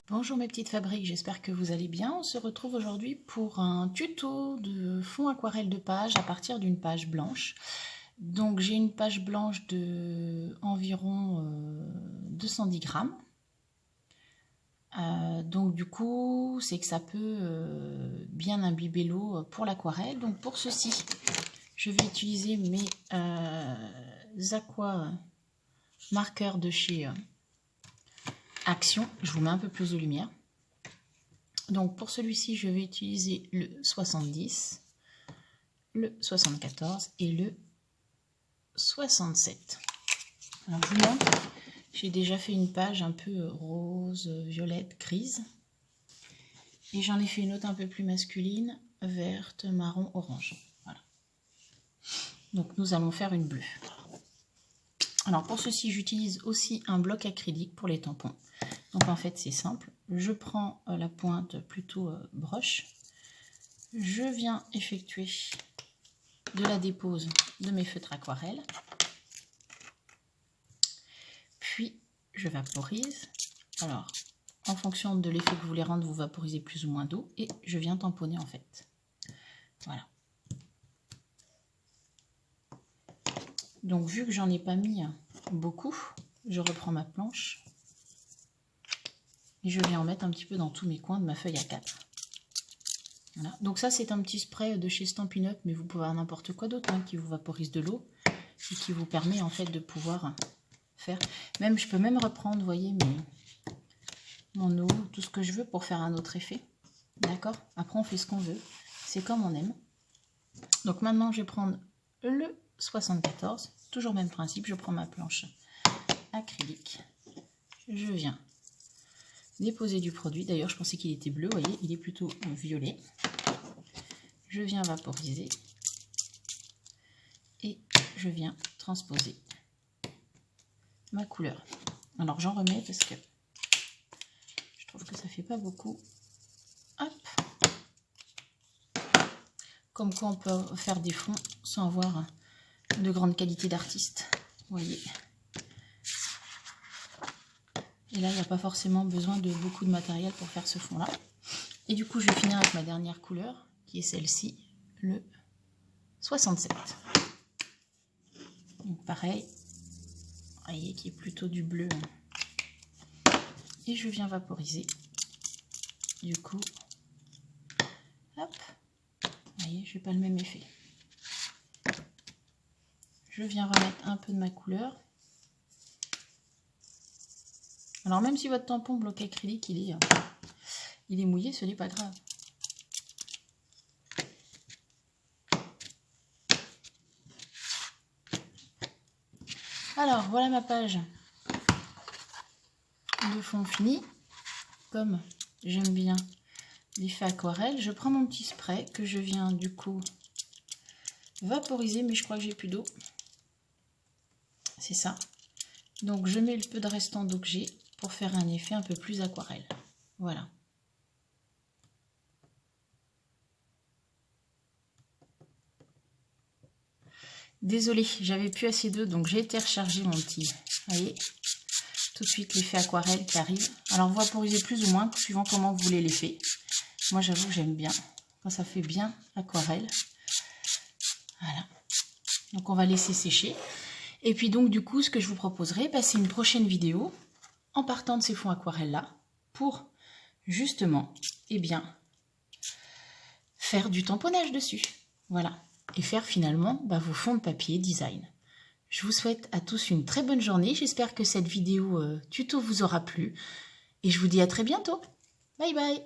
Bonjour mes petites fabriques, j'espère que vous allez bien. On se retrouve aujourd'hui pour un tuto de fond aquarelle de page à partir d'une page blanche. Donc j'ai une page blanche de environ 210 grammes. Donc du coup, c'est que ça peut bien imbiber l'eau pour l'aquarelle. Donc pour ceci, je vais utiliser mes aqua marqueurs de chez Action. Je vous mets un peu plus de lumière. Donc pour celui-ci, je vais utiliser le 70, le 74 et le 67. Alors je vous montre, j'ai déjà fait une page un peu rose, violette, grise. Et j'en ai fait une autre un peu plus masculine, verte, marron, orange. Voilà. Donc nous allons faire une bleue. Alors pour ceci, j'utilise aussi un bloc acrylique pour les tampons. Donc en fait c'est simple, je prends la pointe plutôt broche, je viens effectuer de la dépose de mes feutres aquarelles, puis je vaporise. Alors en fonction de l'effet que vous voulez rendre, vous vaporisez plus ou moins d'eau et je viens tamponner en fait. Voilà. Donc vu que j'en ai pas mis beaucoup, je reprends ma planche et je viens en mettre un petit peu dans tous mes coins de ma feuille A4. Voilà. Donc ça c'est un petit spray de chez Stampin' Up, mais vous pouvez avoir n'importe quoi d'autre qui vous vaporise de l'eau et qui vous permet en fait de pouvoir faire. Même je peux même reprendre, vous voyez, mon eau, tout ce que je veux pour faire un autre effet. D'accord? Après on fait ce qu'on veut, c'est comme on aime. Donc maintenant je vais prendre le 74, toujours même principe, je prends ma planche acrylique, je viens déposer du produit. D'ailleurs je pensais qu'il était bleu, vous voyez, il est plutôt violet. Je viens vaporiser et je viens transposer ma couleur. Alors j'en remets parce que je trouve que ça fait pas beaucoup. Hop. Comme quoi on peut faire des fonds sans avoir de grande qualité d'artiste, vous voyez. Et là, il n'y a pas forcément besoin de beaucoup de matériel pour faire ce fond-là. Et du coup, je vais finir avec ma dernière couleur, qui est celle-ci, le 67. Donc pareil, vous voyez, qui est plutôt du bleu. Et je viens vaporiser. Du coup, hop, vous voyez, je n'ai pas le même effet. Je viens remettre un peu de ma couleur. Alors même si votre tampon bloc acrylique il est mouillé, ce n'est pas grave. Alors voilà ma page de fond fini. Comme j'aime bien l'effet aquarelle, je prends mon petit spray que je viens du coup vaporiser, mais je crois que j'ai plus d'eau. C'est ça. Donc je mets le peu de restant d'eau que j'ai pour faire un effet un peu plus aquarelle. Voilà. Désolée, j'avais plus assez d'eau, donc j'ai été recharger mon petit. Vous voyez, tout de suite l'effet aquarelle qui arrive. Alors vous vaporisez plus ou moins, suivant comment vous voulez l'effet. Moi j'avoue que j'aime bien quand ça fait bien aquarelle. Voilà. Donc on va laisser sécher. Et puis donc du coup, ce que je vous proposerai, c'est une prochaine vidéo en partant de ces fonds aquarelles là pour justement, faire du tamponnage dessus. Voilà. Et faire finalement vos fonds de papier design. Je vous souhaite à tous une très bonne journée. J'espère que cette vidéo tuto vous aura plu. Et je vous dis à très bientôt. Bye bye.